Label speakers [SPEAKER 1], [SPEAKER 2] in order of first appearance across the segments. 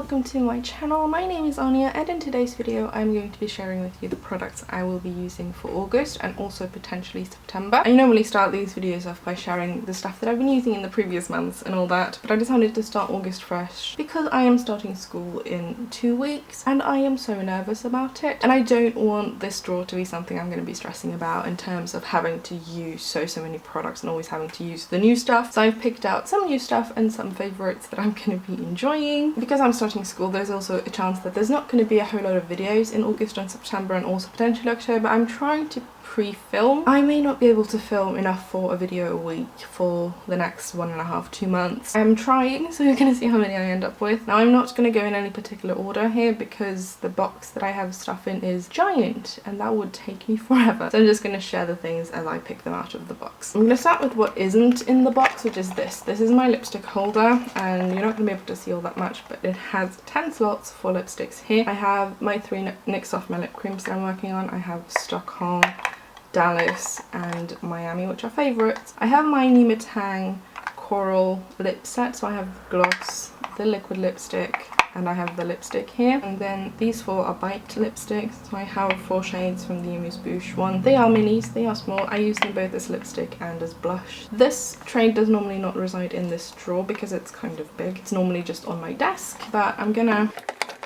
[SPEAKER 1] welcome to my channel. My name is Anya and in today's video I'm going to be sharing with you the products I will be using for August and also potentially September. I normally start these videos off by sharing the stuff that I've been using in the previous months and all that, but I decided to start August fresh because I am starting school in 2 weeks and I am so nervous about it, and I don't want this drawer to be something I'm going to be stressing about in terms of having to use so many products and always having to use the new stuff. So I've picked out some new stuff and some favourites that I'm going to be enjoying. Because I'm starting school, there's also a chance that there's not going to be a whole lot of videos in August and September and also potentially October. I'm trying to pre-film. I may not be able to film enough for a video a week for the next 1.5–2 months. I'm trying, so we're going to see how many I end up with. Now I'm not going to go in any particular order here because the box that I have stuff in is giant and that would take me forever. So I'm just going to share the things as I pick them out of the box. I'm going to start with what isn't in the box, which is this. This is my lipstick holder and you're not going to be able to see all that much, but it has 10 slots for lipsticks here. I have my 3 NYX Soft Matte Lip Creams that I'm working on. I have Stockholm, Dallas and Miami, which are favourites. I have my Nima Tang Coral lip set, so I have gloss, the liquid lipstick, and I have the lipstick here. And then these 4 are Bite lipsticks, so I have 4 shades from the Amuse Bouche one. They are minis, they are small. I use them both as lipstick and as blush. This tray does normally not reside in this drawer because it's kind of big. It's normally just on my desk, but I'm gonna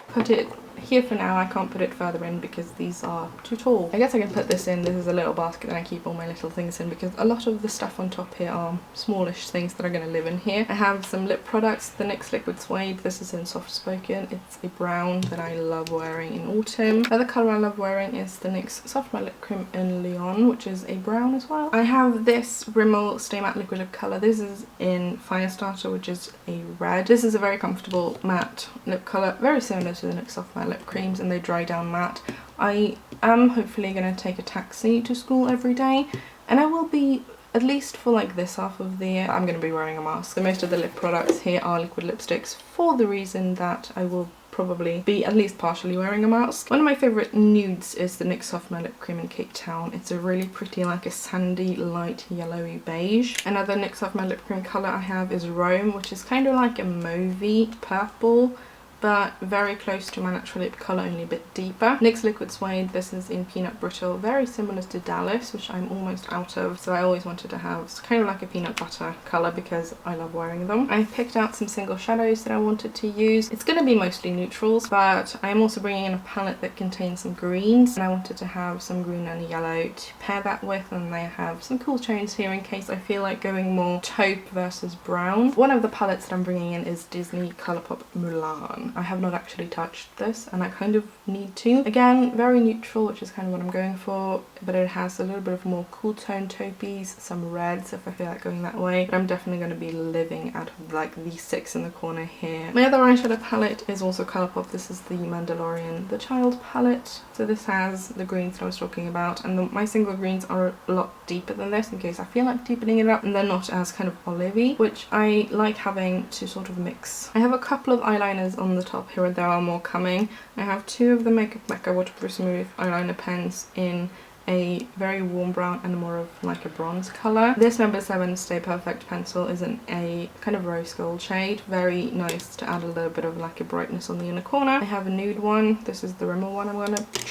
[SPEAKER 1] put it here for now. I can't put it further in because these are too tall. I guess I can put this in. This is a little basket that I keep all my little things in because a lot of the stuff on top here are smallish things that are going to live in here. I have some lip products, the NYX Liquid Suede. This is in Soft Spoken. It's a brown that I love wearing in autumn. The other colour I love wearing is the NYX Soft Matte Lip Cream in Leon, which is a brown as well. I have this Rimmel Stay Matte Liquid Lip colour. This is in Firestarter, which is a red. This is a very comfortable matte lip colour, very similar to the NYX Soft Matte Lip Creams, and they dry down matte. I am hopefully going to take a taxi to school every day, and I will be, at least for like this half of the year, I'm going to be wearing a mask. So most of the lip products here are liquid lipsticks for the reason that I will probably be at least partially wearing a mask. One of my favourite nudes is the NYX Soft Matte Lip Cream in Cape Town. It's a really pretty, like a sandy, light yellowy beige. Another NYX Soft Matte Lip Cream colour I have is Rome, which is kind of like a mauvey purple, but very close to my natural lip colour, only a bit deeper. NYX Liquid Suede, this is in Peanut Brittle, very similar to Dallas, which I'm almost out of, so I always wanted to have kind of like a peanut butter colour because I love wearing them. I picked out some single shadows that I wanted to use. It's going to be mostly neutrals, but I'm also bringing in a palette that contains some greens, and I wanted to have some green and yellow to pair that with, and they have some cool tones here in case I feel like going more taupe versus brown. One of the palettes that I'm bringing in is Disney Colourpop Mulan. I have not actually touched this and I kind of need to. Again, very neutral, which is kind of what I'm going for, but it has a little bit of more cool tone taupies, some reds if I feel like going that way, but I'm definitely going to be living out of like these 6 in the corner here. My other eyeshadow palette is also Colourpop. This is the Mandalorian The Child palette. So this has the greens that I was talking about, and my single greens are a lot deeper than this in case I feel like deepening it up, and they're not as kind of olivey, which I like having to sort of mix. I have a couple of eyeliners on the top here, and there are more coming. I have 2 of the Makeup Mecca Waterproof Smooth eyeliner pens in a very warm brown and more of like a bronze colour. This number 7 Stay Perfect pencil is in a kind of rose gold shade. Very nice to add a little bit of like a brightness on the inner corner. I have a nude one. This is the Rimmel one.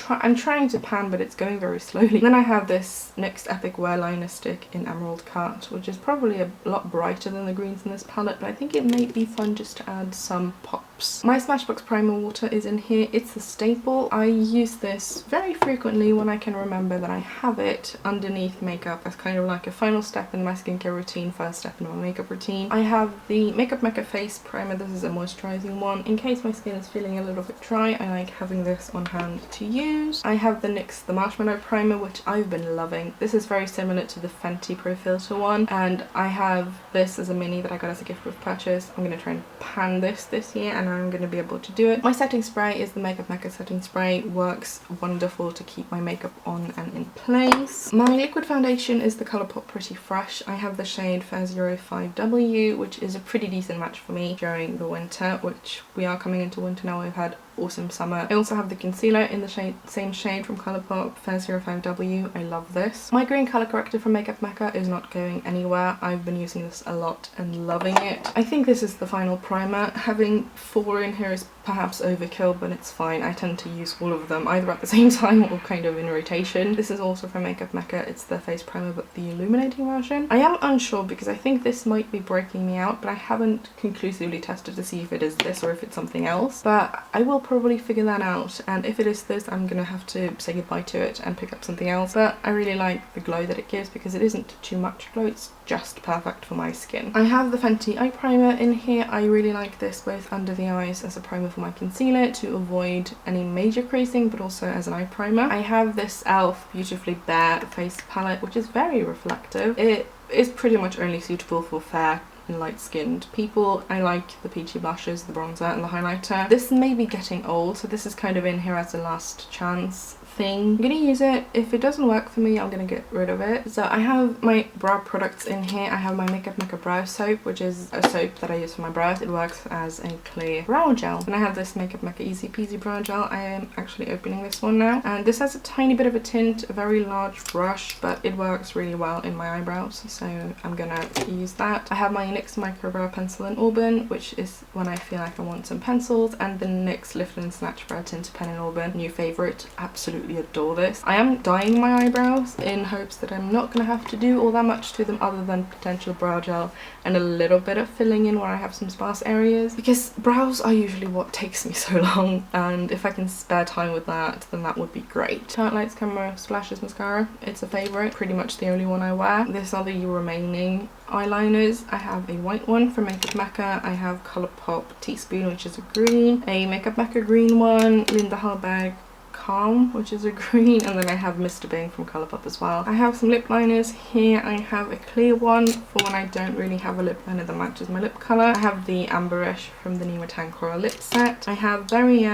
[SPEAKER 1] I'm trying to pan, but it's going very slowly. Then I have this NYX Epic Wear Liner Stick in Emerald Cut, which is probably a lot brighter than the greens in this palette, but I think it may be fun just to add some pops. My Smashbox Primer Water is in here. It's a staple. I use this very frequently when I can remember that I have it underneath makeup as kind of like a final step in my skincare routine, first step in my makeup routine. I have the Makeup Mecca Face Primer. This is a moisturising one. In case my skin is feeling a little bit dry, I like having this on hand to use. I have the NYX The Marshmallow Primer, which I've been loving. This is very similar to the Fenty Pro Filter one, and I have this as a mini that I got as a gift with purchase. I'm going to try and pan this year, and I'm going to be able to do it. My setting spray is the Makeup Mecca setting spray. Works wonderful to keep my makeup on and in place. My liquid foundation is the Colourpop Pretty Fresh. I have the shade Fair 05W, which is a pretty decent match for me during the winter, which we are coming into winter now. We've had awesome summer. I also have the concealer in the same shade from Colourpop, Fair 05W. I love this. My green colour corrector from Makeup Mecca is not going anywhere. I've been using this a lot and loving it. I think this is the final primer. Having 4 in here is perhaps overkill, but it's fine. I tend to use all of them either at the same time or kind of in rotation. This is also from Makeup Mecca. It's the face primer, but the illuminating version. I am unsure because I think this might be breaking me out, but I haven't conclusively tested to see if it is this or if it's something else. But I will probably figure that out, and if it is this, I'm gonna have to say goodbye to it and pick up something else. But I really like the glow that it gives because it isn't too much glow, it's just perfect for my skin. I have the Fenty eye primer in here. I really like this both under the eyes as a primer for my concealer to avoid any major creasing, but also as an eye primer. I have this e.l.f. Beautifully Bare face palette, which is very reflective. It is pretty much only suitable for fair and light-skinned people. I like the peachy blushes, the bronzer and the highlighter. This may be getting old, so this is kind of in here as a last chance thing. I'm gonna use it. If it doesn't work for me, I'm gonna get rid of it. So I have my brow products in here. I have my Makeup Mecca brow soap, which is a soap that I use for my brows. It works as a clear brow gel. And I have this Makeup Mecca Easy Peasy brow gel. I am actually opening this one now, and this has a tiny bit of a tint, a very large brush, but it works really well in my eyebrows, so I'm gonna use that. I have my NYX Micro Brow Pencil in Auburn, which is when I feel like I want some pencils, and the NYX Lift and Snatch Brow Tinted Pen in Auburn, new favourite. Absolutely adore this. I am dyeing my eyebrows in hopes that I'm not going to have to do all that much to them other than potential brow gel and a little bit of filling in where I have some sparse areas, because brows are usually what takes me so long, and if I can spare time with that, then that would be great. Tarte Lights Camera Splashes Mascara. It's a favourite, pretty much the only one I wear. These are the remaining eyeliners. I have a white one from Makeup Mecca. I have Colourpop Teaspoon, which is a green, a Makeup Mecca green one, Linda Hallberg Calm, which is a green, and then I have Mr. Bing from Colourpop as well. I have some lip liners here. I have a clear one for when I don't really have a lip liner that matches my lip colour. I have the Amberish from the Nima Tan Coral lip set. I have Very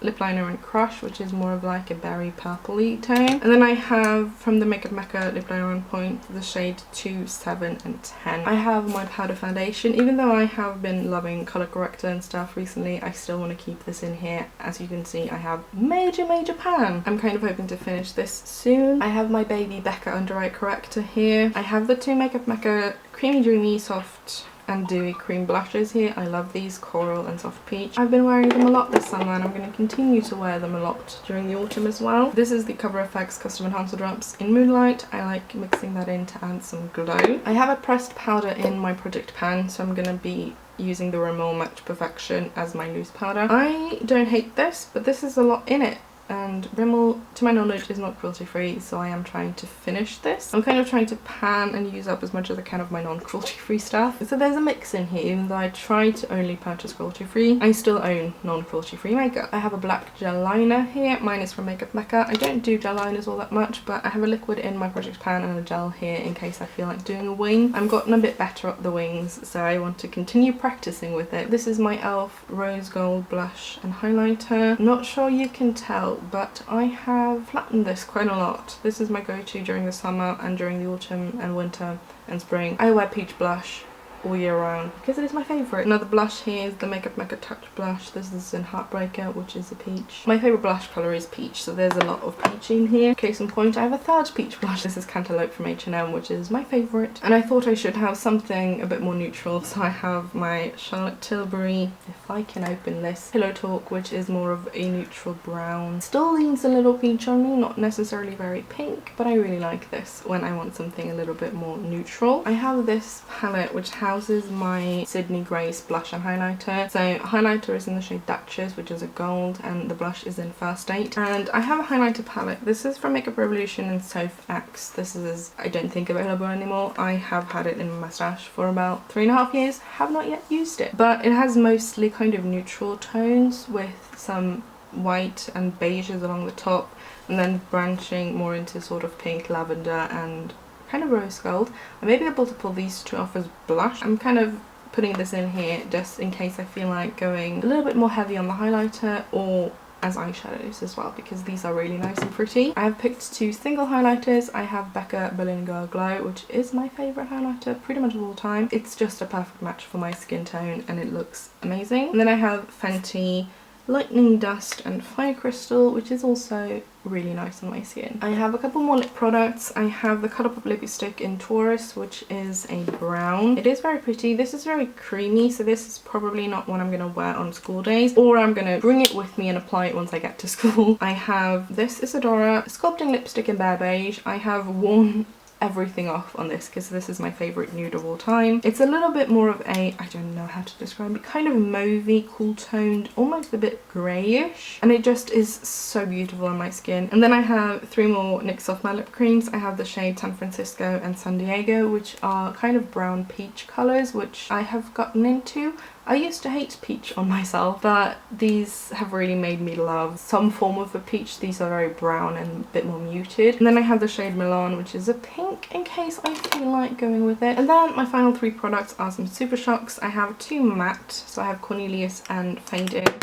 [SPEAKER 1] lip liner in Crush, which is more of like a berry purpley tone. And then I have from the Makeup Mecca lip liner on point the shade 2, 7 and 10. I have my powder foundation. Even though I have been loving colour corrector and stuff recently, I still want to keep this in here. As you can see, I have major pan. I'm kind of hoping to finish this soon. I have my Baby Becca under eye corrector here. I have the two Makeup Mecca Creamy Dreamy Soft and Dewy Cream blushes here. I love these, Coral and Soft Peach. I've been wearing them a lot this summer, and I'm going to continue to wear them a lot during the autumn as well. This is the Cover FX Custom Enhancer Drops in Moonlight. I like mixing that in to add some glow. I have a pressed powder in my project pan, so I'm going to be using the Rimmel Match Perfection as my loose powder. I don't hate this, but this is a lot in it. And Rimmel, to my knowledge, is not cruelty free, so I am trying to finish this. I'm kind of trying to pan and use up as much as I can of my non-cruelty free stuff. So there's a mix in here. Even though I try to only purchase cruelty free, I still own non-cruelty free makeup. I have a black gel liner here. Mine is from Makeup Mecca. I don't do gel liners all that much, but I have a liquid in my project pan and a gel here in case I feel like doing a wing. I've gotten a bit better at the wings, so I want to continue practicing with it. This is my e.l.f. Rose Gold blush and highlighter. Not sure you can tell, but I have flattened this quite a lot. This is my go-to during the summer and during the autumn and winter and spring. I wear peach blush all year round because it is my favourite. Another blush here is the Makeup Mecca Touch blush. This is in Heartbreaker, which is a peach. My favourite blush colour is peach, so there's a lot of peach in here. Case in point, I have a third peach blush. This is Cantaloupe from H&M, which is my favourite. And I thought I should have something a bit more neutral, so I have my Charlotte Tilbury, if I can open this, Pillow Talk, which is more of a neutral brown. Still leans a little peach on me, not necessarily very pink, but I really like this when I want something a little bit more neutral. I have this palette which houses my Sydney Grace blush and highlighter. So highlighter is in the shade Duchess, which is a gold, and the blush is in First Date. And I have a highlighter palette. This is from Makeup Revolution and Soph X. This is, I don't think, available anymore. I have had it in my stash for about 3.5 years. Have not yet used it. But it has mostly kind of neutral tones with some white and beiges along the top, and then branching more into sort of pink, lavender and kind of rose gold. I may be able to pull these two off as blush. I'm kind of putting this in here just in case I feel like going a little bit more heavy on the highlighter or as eyeshadows as well, because these are really nice and pretty. I have picked two single highlighters. I have Becca Berlin Girl Glow, which is my favourite highlighter pretty much of all time. It's just a perfect match for my skin tone and it looks amazing. And then I have Fenty Lightning Dust and Fire Crystal, which is also really nice on my skin. I have a couple more lip products. I have the Colourpop lipstick in Taurus, which is a brown. It is very pretty. This is very creamy, so this is probably not one I'm going to wear on school days, or I'm going to bring it with me and apply it once I get to school. I have this Isadora Sculpting Lipstick in Bare Beige. I have worn everything off on this because this is my favourite nude of all time. It's a little bit more of a, I don't know how to describe it, kind of mauvey, cool toned, almost a bit greyish, and it just is so beautiful on my skin. And then I have 3 more NYX Soft Matte Lip Creams. I have the shade San Francisco and San Diego, which are kind of brown peach colours, which I have gotten into. I used to hate peach on myself, but these have really made me love some form of a peach. These are very brown and a bit more muted. And then I have the shade Milan, which is a pink, in case I feel like going with it. And then my final 3 products are some Super Shocks. I have 2 matte, so I have Cornelius and Fade In,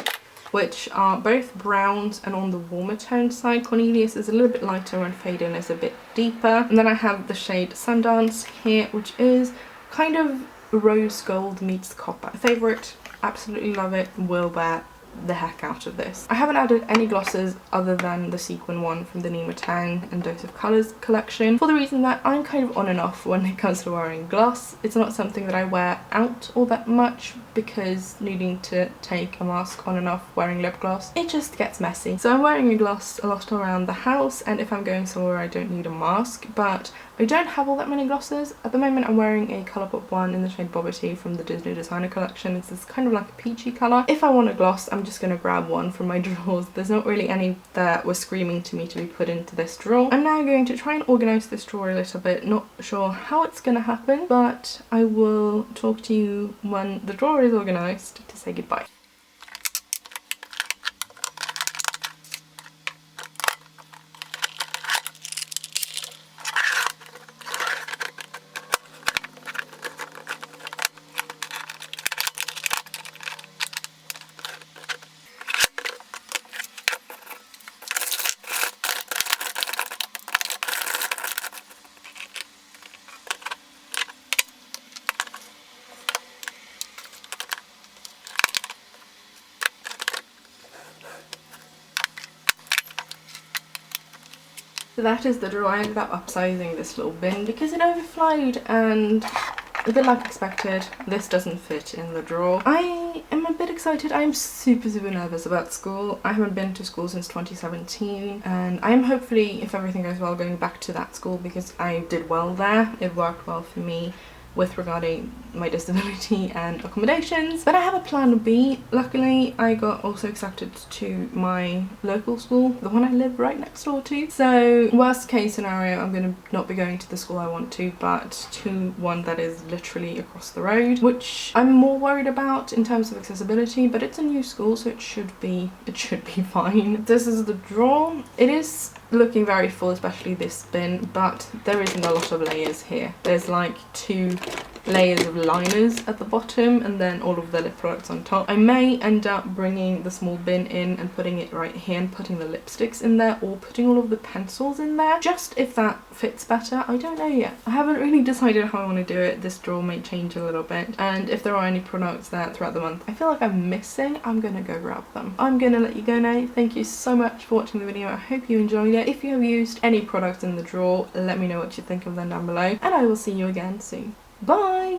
[SPEAKER 1] which are both browns and on the warmer tone side. Cornelius is a little bit lighter and Fade In is a bit deeper. And then I have the shade Sundance here, which is kind of rose gold meets copper. Favourite, absolutely love it, will wear the heck out of this. I haven't added any glosses other than the sequin one from the Nima Tang and Dose of Colours collection, for the reason that I'm kind of on and off when it comes to wearing gloss. It's not something that I wear out all that much because needing to take a mask on and off wearing lip gloss, it just gets messy. So I'm wearing a gloss a lot around the house, and if I'm going somewhere I don't need a mask, but I don't have all that many glosses. At the moment I'm wearing a Colourpop one in the shade Bobbity from the Disney Designer collection. It's this kind of like a peachy colour. If I want a gloss, I'm just going to grab one from my drawers. There's not really any that were screaming to me to be put into this drawer. I'm now going to try and organise this drawer a little bit. Not sure how it's going to happen, but I will talk to you when the drawer is organised to say goodbye. So that is the drawer. I ended up upsizing this little bin because it overflowed, and a bit like expected, this doesn't fit in the drawer. I am a bit excited. I am super nervous about school. I haven't been to school since 2017, and I am hopefully, if everything goes well, going back to that school because I did well there. It worked well for me with regarding my disability and accommodations. But I have a plan B. Luckily, I got also accepted to my local school, the one I live right next door to. So worst case scenario, I'm going to not be going to the school I want to, but to one that is literally across the road, which I'm more worried about in terms of accessibility, but it's a new school, so it should be fine. This is the drawer. It is looking very full, especially this bin, but there isn't a lot of layers here. There's like 2 layers of liners at the bottom and then all of the lip products on top. I may end up bringing the small bin in and putting it right here and putting the lipsticks in there, or putting all of the pencils in there, just if that fits better. I don't know yet. I haven't really decided how I want to do it. This drawer may change a little bit, and if there are any products that throughout the month I feel like I'm missing, I'm gonna go grab them. I'm gonna let you go now. Thank you so much for watching the video. I hope you enjoyed it. If you have used any products in the drawer, let me know what you think of them down below, and I will see you again soon. Bye!